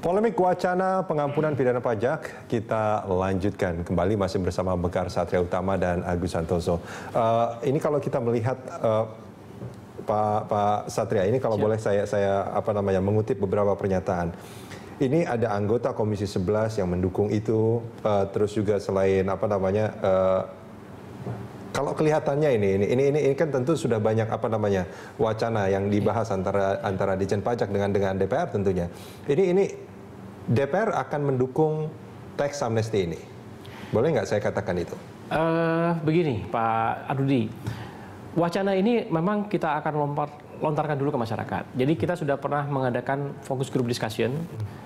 Polemik wacana pengampunan pidana pajak kita lanjutkan kembali masih bersama Bekar Satria Utama dan Agus Santoso. Ini kalau kita melihat Pak Satria, ini kalau boleh saya mengutip beberapa pernyataan. Ini ada anggota Komisi 11 yang mendukung itu, terus juga selain kalau kelihatannya ini kan tentu sudah banyak wacana yang dibahas antara Ditjen Pajak dengan DPR tentunya. Ini DPR akan mendukung tax amnesty ini. Boleh nggak saya katakan itu? Begini Pak Arudi, wacana ini memang kita akan lontarkan dulu ke masyarakat. Jadi kita sudah pernah mengadakan focus group discussion.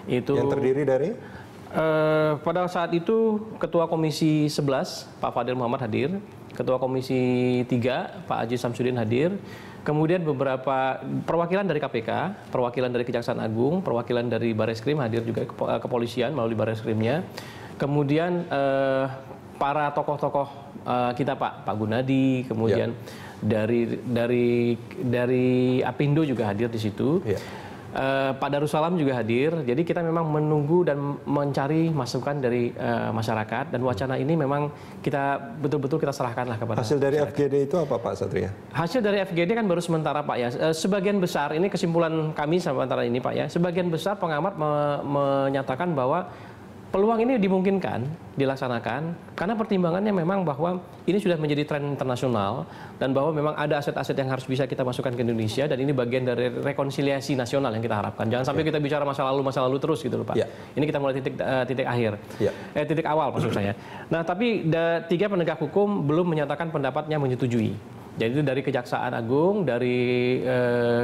Itu yang terdiri dari? Pada saat itu Ketua Komisi 11 Pak Fadil Muhammad hadir, Ketua Komisi 3 Pak Haji Samsudin hadir, kemudian beberapa perwakilan dari KPK, perwakilan dari Kejaksaan Agung, perwakilan dari Bareskrim hadir juga, kepolisian melalui Bareskrimnya, kemudian para tokoh-tokoh kita Pak Gunadi, kemudian dari Apindo juga hadir di situ. Pak Darussalam juga hadir, jadi kita memang menunggu dan mencari masukan dari masyarakat, dan wacana ini memang kita betul-betul kita serahkanlah kepada hasil dari masyarakat. FGD itu apa Pak Satria? Hasil dari FGD kan baru sementara Pak ya, sebagian besar, ini kesimpulan kami sementara ini Pak ya, sebagian besar pengamat menyatakan bahwa peluang ini dimungkinkan dilaksanakan karena pertimbangannya memang bahwa ini sudah menjadi tren internasional dan bahwa memang ada aset-aset yang harus bisa kita masukkan ke Indonesia, dan ini bagian dari rekonsiliasi nasional yang kita harapkan. Jangan sampai kita bicara masa lalu terus gitu loh Pak. Ini kita mulai titik akhir, titik awal maksud saya. Nah tapi tiga penegak hukum belum menyatakan pendapatnya menyetujui. Jadi itu dari Kejaksaan Agung, dari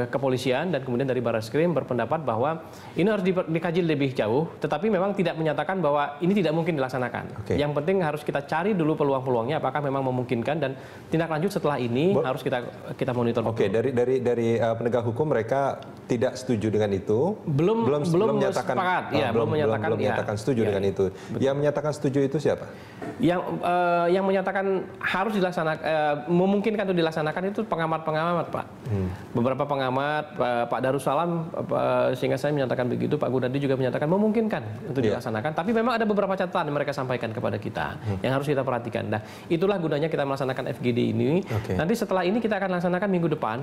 kepolisian, dan kemudian dari Bareskrim berpendapat bahwa ini harus dikaji lebih jauh, tetapi memang tidak menyatakan bahwa ini tidak mungkin dilaksanakan. Yang penting harus kita cari dulu peluang-peluangnya, apakah memang memungkinkan, dan tindak lanjut setelah ini harus kita monitor. Dari penegak hukum mereka tidak setuju dengan itu. Belum menyatakan sepakat. Belum menyatakan setuju dengan itu. Betul. Yang menyatakan setuju itu siapa? Yang menyatakan harus dilaksanakan, memungkinkan untuk dilaksanakan itu pengamat-pengamat Pak. Beberapa pengamat, Pak Darussalam sehingga saya menyatakan begitu, Pak Gunadi juga menyatakan memungkinkan untuk dilaksanakan, tapi memang ada beberapa catatan yang mereka sampaikan kepada kita yang harus kita perhatikan. Nah, itulah gunanya kita melaksanakan FGD ini. Nanti setelah ini kita akan laksanakan minggu depan,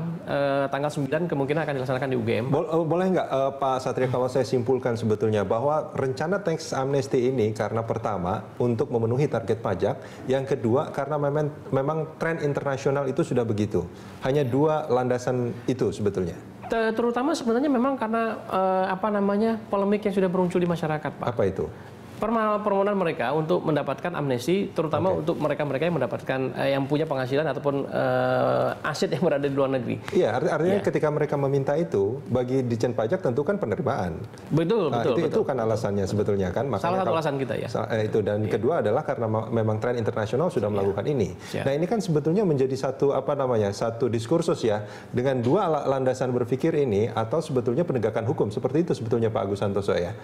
tanggal 9 kemungkinan akan dilaksanakan di UGM. Boleh nggak Pak Satria, kalau saya simpulkan sebetulnya bahwa rencana tax amnesty ini karena pertama untuk memenuhi target pajak, yang kedua karena memang tren internasional itu sudah begitu. Hanya dua landasan itu sebetulnya. Terutama sebenarnya memang karena polemik yang sudah muncul di masyarakat Pak. Apa itu? Permohonan mereka untuk mendapatkan amnesti, terutama untuk mereka-mereka yang mendapatkan yang punya penghasilan ataupun aset yang berada di luar negeri. Iya, artinya ketika mereka meminta itu, bagi Ditjen Pajak tentu kan penerimaan. Betul. Itu kan alasannya sebetulnya kan. Makanya salah satu alasan kita ya. Itu, dan kedua adalah karena memang tren internasional sudah melakukan ini. Nah ini kan sebetulnya menjadi satu satu diskursus ya, dengan dua landasan berpikir ini, atau sebetulnya penegakan hukum seperti itu sebetulnya Pak Agus Santoso ya.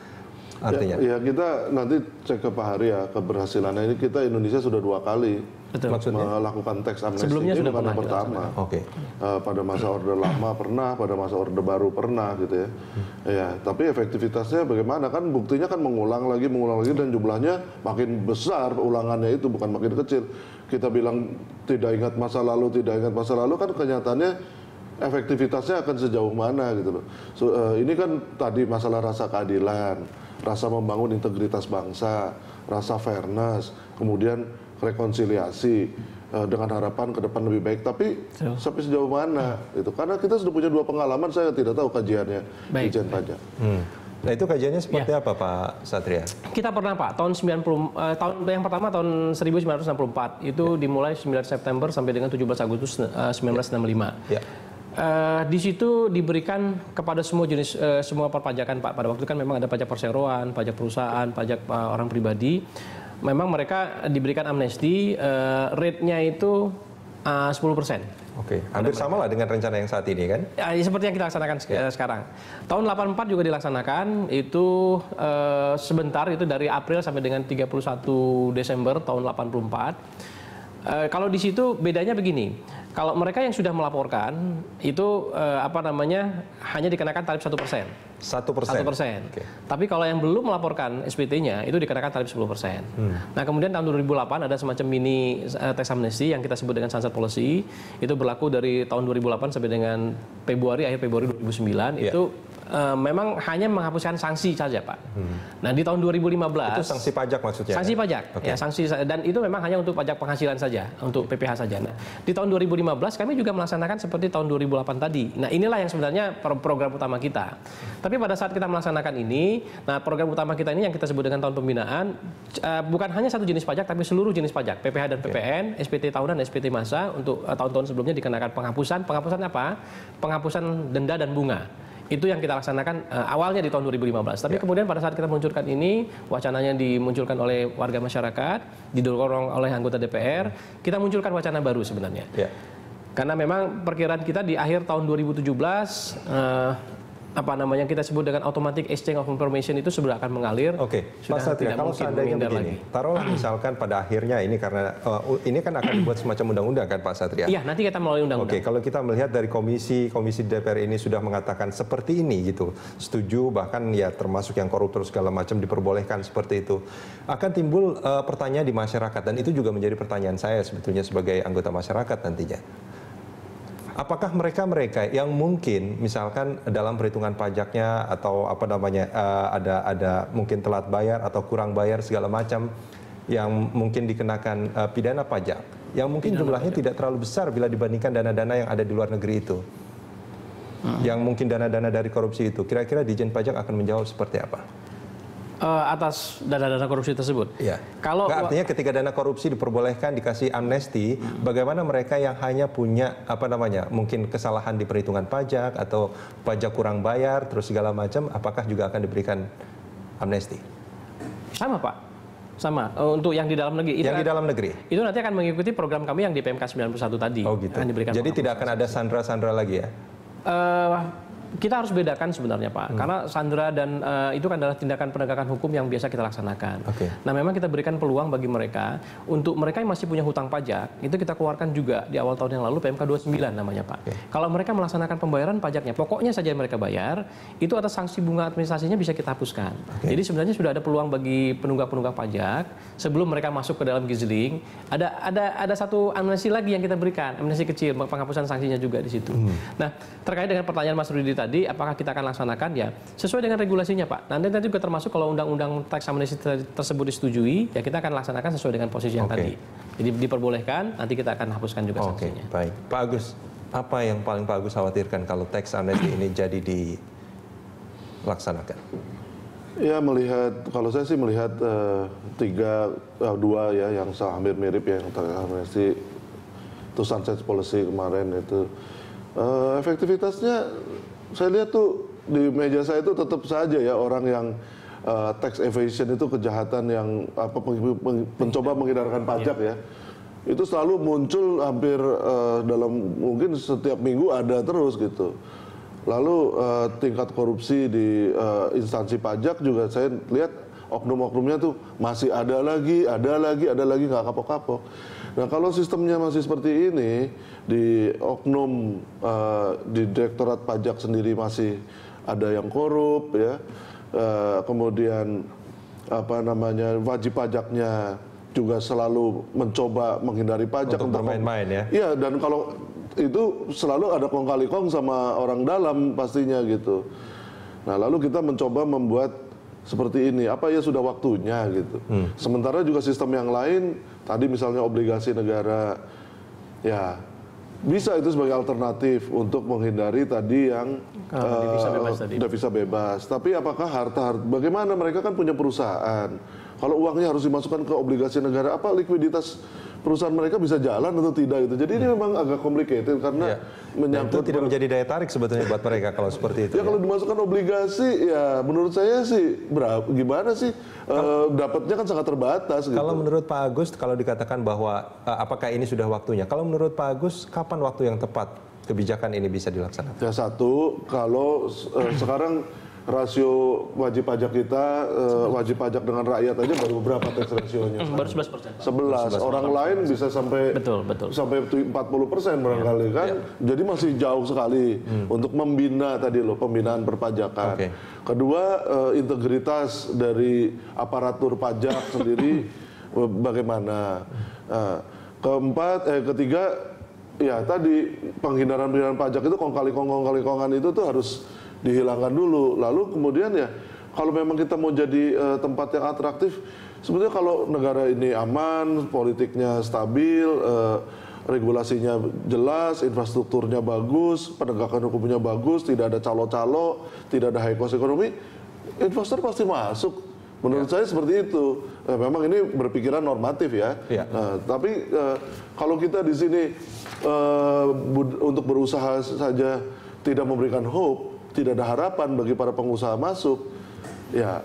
Artinya. Ya kita nanti cek ke Pak Hari ya keberhasilannya ini. Kita Indonesia sudah 2 kali melakukan tax amnesty. Sebelumnya ini sudah bukan pernah yang pertama. Pada masa Orde Lama pernah, pada masa Orde Baru pernah gitu ya. Ya, tapi efektivitasnya bagaimana, kan buktinya kan mengulang lagi dan jumlahnya makin besar ulangannya itu, bukan makin kecil. Kita bilang tidak ingat masa lalu kan kenyataannya efektivitasnya akan sejauh mana gitu loh. Ini kan tadi masalah rasa keadilan, rasa membangun integritas bangsa, rasa fairness, kemudian rekonsiliasi dengan harapan ke depan lebih baik. Tapi sampai sejauh mana itu? Karena kita sudah punya 2 pengalaman, saya tidak tahu kajiannya Ditjen Pajak. Nah itu kajiannya seperti apa Pak Satria? Kita pernah Pak, tahun yang pertama tahun 1964 itu dimulai 9 September sampai dengan 17 Agustus 1965. Di situ diberikan kepada semua jenis semua perpajakan Pak. Pada waktu itu kan memang ada pajak perseroan, pajak perusahaan, pajak orang pribadi. Memang mereka diberikan amnesti, rate-nya itu 10%. Hampir sama lah dengan rencana yang saat ini kan? Ya, seperti yang kita laksanakan sekarang. Tahun 84 juga dilaksanakan, itu sebentar, itu dari April sampai dengan 31 Desember tahun 84. Kalau di situ bedanya begini, Kalau mereka yang sudah melaporkan itu hanya dikenakan tarif 1%. 1%. Okay. Tapi kalau yang belum melaporkan SPT-nya itu dikenakan tarif 10%. Nah kemudian tahun 2008 ada semacam mini tax amnesty yang kita sebut dengan sunset policy. Itu berlaku dari tahun 2008 sampai dengan akhir Februari 2009. Itu memang hanya menghapuskan sanksi saja, Pak. Nah di tahun 2015 itu sanksi pajak maksudnya? Sanksi pajak, okay. Ya sanksi, dan itu memang hanya untuk pajak penghasilan saja, untuk PPh saja. Nah di tahun 2015 kami juga melaksanakan seperti tahun 2008 tadi. Nah inilah yang sebenarnya program utama kita. Tapi pada saat kita melaksanakan ini, nah program utama kita ini yang kita sebut dengan tahun pembinaan, bukan hanya satu jenis pajak, tapi seluruh jenis pajak, PPh dan PPN, SPT tahunan, SPT masa, untuk tahun-tahun sebelumnya dikenakan penghapusan. Penghapusan apa? Penghapusan denda dan bunga. Itu yang kita laksanakan awalnya di tahun 2015. Tapi kemudian pada saat kita munculkan ini, wacananya dimunculkan oleh warga masyarakat, didorong oleh anggota DPR, kita munculkan wacana baru sebenarnya. Karena memang perkiraan kita di akhir tahun 2017, kita sebut dengan automatic exchange of information itu sudah akan mengalir. Oke, Pak Satria, kalau seandainya begini, taruhlah misalkan pada akhirnya ini karena ini kan akan dibuat semacam undang-undang kan Pak Satria? Iya, nanti kita melalui undang-undang. Oke, kalau kita melihat dari komisi DPR ini sudah mengatakan seperti ini gitu, setuju, bahkan ya termasuk yang koruptor segala macam diperbolehkan seperti itu, akan timbul pertanyaan di masyarakat, dan itu juga menjadi pertanyaan saya sebetulnya sebagai anggota masyarakat nantinya. Apakah mereka yang mungkin misalkan dalam perhitungan pajaknya atau ada mungkin telat bayar atau kurang bayar segala macam yang mungkin dikenakan pidana pajak yang mungkin jumlahnya tidak terlalu besar bila dibandingkan dana-dana yang ada di luar negeri itu, yang mungkin dana-dana dari korupsi itu, kira-kira Ditjen Pajak akan menjawab seperti apa? Atas dana-dana korupsi tersebut. Ya. Kalau artinya ketika dana korupsi diperbolehkan dikasih amnesti, bagaimana mereka yang hanya punya mungkin kesalahan di perhitungan pajak atau pajak kurang bayar terus segala macam, apakah juga akan diberikan amnesti? Sama, Pak. Sama. Untuk yang di dalam negeri. Yang di dalam negeri. Itu nanti akan mengikuti program kami yang di PMK 91 tadi. Oh gitu. Jadi tidak akan ada sandra-sandra lagi ya? Kita harus bedakan sebenarnya, Pak, karena sandera dan itu kan adalah tindakan penegakan hukum yang biasa kita laksanakan. Nah, memang kita berikan peluang bagi mereka, untuk mereka yang masih punya hutang pajak, itu kita keluarkan juga di awal tahun yang lalu PMK 29 namanya, Pak. Kalau mereka melaksanakan pembayaran pajaknya, pokoknya saja mereka bayar, itu atas sanksi bunga administrasinya bisa kita hapuskan. Jadi sebenarnya sudah ada peluang bagi penunggak-penunggak pajak sebelum mereka masuk ke dalam gizling. Ada satu amnesti lagi yang kita berikan, amnesti kecil, penghapusan sanksinya juga di situ. Nah, terkait dengan pertanyaan Mas Rudi tadi, apakah kita akan laksanakan? Ya sesuai dengan regulasinya, Pak. Nanti juga termasuk kalau undang-undang tax amnesty tersebut disetujui, ya kita akan laksanakan sesuai dengan posisi yang tadi. Jadi diperbolehkan, nanti kita akan hapuskan juga sanksinya. Baik, Pak Agus, apa yang paling Pak Agus khawatirkan kalau tax amnesty ini jadi dilaksanakan? Ya kalau saya sih melihat dua ya yang hampir mirip ya, yang tax amnesty itu sunset policy kemarin itu. Efektivitasnya saya lihat tuh di meja saya itu tetap saja ya orang yang tax evasion itu kejahatan yang mencoba menghindarkan pajak ya. Itu selalu muncul hampir dalam mungkin setiap minggu ada terus gitu. Lalu tingkat korupsi di instansi pajak juga saya lihat oknum-oknumnya tuh masih ada lagi nggak kapok-kapok. Nah kalau sistemnya masih seperti ini, di oknum di Direktorat Pajak sendiri masih ada yang korup ya, kemudian wajib pajaknya juga selalu mencoba menghindari pajak untuk bermain-main ya. Iya, dan kalau itu selalu ada kong kali kong sama orang dalam pastinya gitu. Nah lalu kita mencoba membuat seperti ini, apa ya sudah waktunya gitu. Sementara juga sistem yang lain, tadi misalnya obligasi negara, ya bisa itu sebagai alternatif untuk menghindari tadi yang devisa bebas. Tapi apakah harta, bagaimana mereka kan punya perusahaan, kalau uangnya harus dimasukkan ke obligasi negara, apa likuiditas perusahaan mereka bisa jalan atau tidak gitu. Jadi ini memang agak complicated karena menyangkut itu tidak menjadi daya tarik sebetulnya buat mereka kalau seperti itu. Ya kalau dimasukkan obligasi ya menurut saya sih gimana sih dapatnya kan sangat terbatas gitu. Kalau menurut Pak Agus, kalau dikatakan bahwa apakah ini sudah waktunya? Kalau menurut Pak Agus, kapan waktu yang tepat kebijakan ini bisa dilaksanakan? Ya satu, kalau sekarang rasio wajib pajak kita, wajib pajak dengan rakyat aja baru berapa tax ratio-nya? Baru 11%. 11. Orang lain bisa sampai Betul. sampai 40% barangkali kan. Jadi masih jauh sekali untuk membina tadi loh, pembinaan perpajakan. Kedua, integritas dari aparatur pajak sendiri bagaimana. Ketiga, ya tadi penghindaran pajak itu kong-kali-kongan itu tuh harus dihilangkan dulu. Lalu kemudian ya kalau memang kita mau jadi tempat yang atraktif, sebetulnya kalau negara ini aman, politiknya stabil, regulasinya jelas, infrastrukturnya bagus, penegakan hukumnya bagus, tidak ada calo-calo, tidak ada high cost ekonomi, investor pasti masuk. Menurut saya seperti itu. Memang ini berpikiran normatif ya. Tapi kalau kita di sini untuk berusaha saja tidak memberikan hope, tidak ada harapan bagi para pengusaha masuk, ya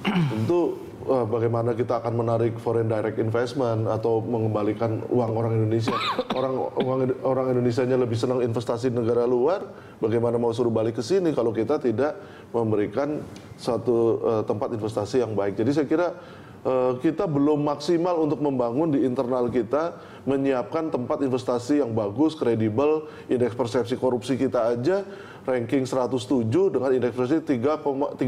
tentu bagaimana kita akan menarik foreign direct investment atau mengembalikan uang orang Indonesia. Orang Indonesianya lebih senang investasi di negara luar, bagaimana mau suruh balik ke sini kalau kita tidak memberikan satu tempat investasi yang baik. Jadi saya kira kita belum maksimal untuk membangun di internal kita, menyiapkan tempat investasi yang bagus, kredibel. Indeks persepsi korupsi kita aja ranking 107 dengan indeks persepsi 3,34.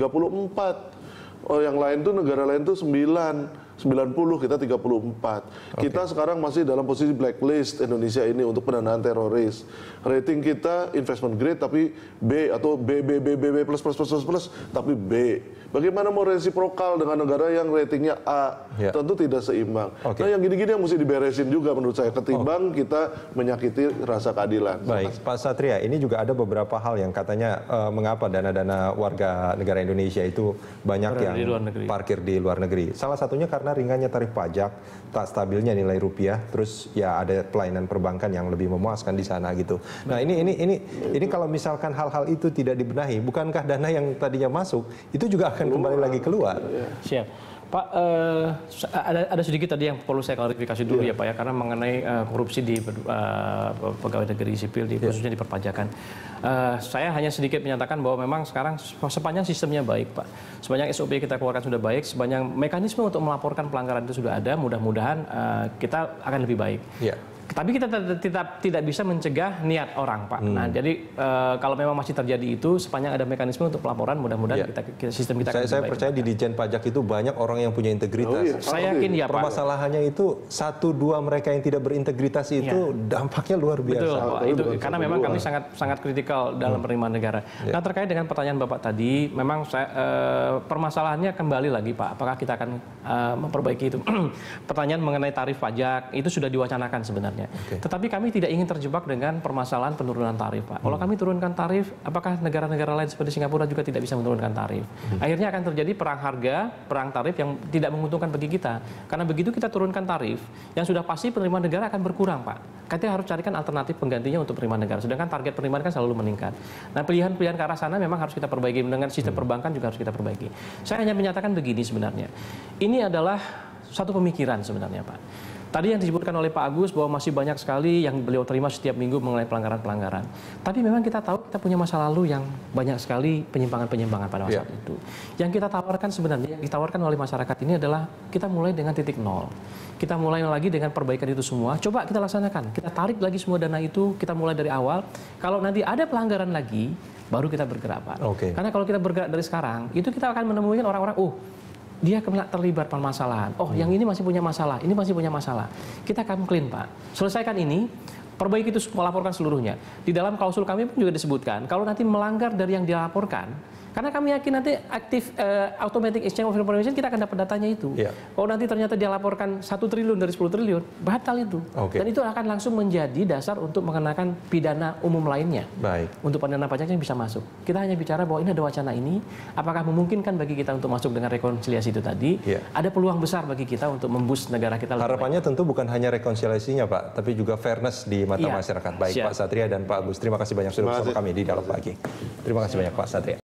Yang lain tuh negara lain tuh 90, kita 34. Kita sekarang masih dalam posisi blacklist Indonesia ini untuk pendanaan teroris. Rating kita investment grade tapi B atau B plus tapi B. Bagaimana mau resiprokal dengan negara yang ratingnya A? Tentu tidak seimbang. Nah yang gini-gini yang mesti diberesin juga menurut saya, ketimbang kita menyakiti rasa keadilan. Baik, Pak Satria, ini juga ada beberapa hal yang katanya mengapa dana-dana warga negara Indonesia itu banyak yang parkir di luar negeri. Salah satunya karena ringannya tarif pajak, tak stabilnya nilai rupiah, terus ya ada pelayanan perbankan yang lebih memuaskan di sana gitu. Nah ini kalau misalkan hal-hal itu tidak dibenahi, bukankah dana yang tadinya masuk itu juga akan kembali lagi keluar? Siap. Pak, ada sedikit tadi yang perlu saya klarifikasi dulu ya Pak ya, karena mengenai korupsi di pegawai negeri sipil, khususnya di perpajakan. Saya hanya sedikit menyatakan bahwa memang sekarang sepanjang sistemnya baik Pak, sepanjang SOP kita keluarkan sudah baik, sepanjang mekanisme untuk melaporkan pelanggaran itu sudah ada, mudah-mudahan kita akan lebih baik. Tapi kita tidak bisa mencegah niat orang, Pak. Nah, jadi kalau memang masih terjadi itu, sepanjang ada mekanisme untuk pelaporan, mudah-mudahan sistem kita akan Saya baik. percaya di Ditjen Pajak itu banyak orang yang punya integritas. Saya yakin ya, Pak. Permasalahannya itu 1-2 mereka yang tidak berintegritas itu dampaknya luar biasa. Betul, Pak. Itu karena memang kami sangat kritikal dalam penerimaan negara. Nah, terkait dengan pertanyaan Bapak tadi, memang permasalahannya kembali lagi, Pak. Apakah kita akan memperbaiki itu? Pertanyaan mengenai tarif pajak itu sudah diwacanakan sebenarnya. Tetapi kami tidak ingin terjebak dengan permasalahan penurunan tarif, Pak. Kalau kami turunkan tarif, apakah negara-negara lain seperti Singapura juga tidak bisa menurunkan tarif? Akhirnya akan terjadi perang harga, perang tarif yang tidak menguntungkan bagi kita. Karena begitu kita turunkan tarif, yang sudah pasti penerimaan negara akan berkurang, Pak. Kita harus carikan alternatif penggantinya untuk penerimaan negara. Sedangkan target penerimaan kan selalu meningkat. Nah, pilihan-pilihan ke arah sana memang harus kita perbaiki. Dengan sistem perbankan juga harus kita perbaiki. Saya hanya menyatakan begini sebenarnya. Ini adalah satu pemikiran sebenarnya, Pak. Tadi yang disebutkan oleh Pak Agus bahwa masih banyak sekali yang beliau terima setiap minggu mengenai pelanggaran-pelanggaran. Tapi memang kita tahu kita punya masa lalu yang banyak sekali penyimpangan-penyimpangan pada saat itu. Yang kita tawarkan sebenarnya, yang ditawarkan oleh masyarakat ini adalah kita mulai dengan titik nol. Kita mulai lagi dengan perbaikan itu semua. Coba kita laksanakan. Kita tarik lagi semua dana itu, kita mulai dari awal. Kalau nanti ada pelanggaran lagi, baru kita bergerak, Pak. Karena kalau kita bergerak dari sekarang, itu kita akan menemukan orang-orang, dia kena terlibat permasalahan. Yang ini masih punya masalah, ini masih punya masalah. Kita akan clean, Pak. Selesaikan ini, perbaiki itu, melaporkan seluruhnya. Di dalam klausul kami pun juga disebutkan, kalau nanti melanggar dari yang dilaporkan, karena kami yakin nanti automatic exchange of information kita akan dapat datanya itu. Kalau nanti ternyata dia laporkan 1 triliun dari 10 triliun, batal itu. Dan itu akan langsung menjadi dasar untuk mengenakan pidana umum lainnya. Untuk pendanaan pajaknya bisa masuk. Kita hanya bicara bahwa ini ada wacana ini, apakah memungkinkan bagi kita untuk masuk dengan rekonsiliasi itu tadi? Ada peluang besar bagi kita untuk memboost negara kita. Harapannya tentu bukan hanya rekonsiliasinya, Pak, tapi juga fairness di mata masyarakat. Baik, Pak Satria dan Pak Agus, terima kasih banyak sudah bersama kami di Dialog Pagi. Terima kasih banyak, Pak Satria.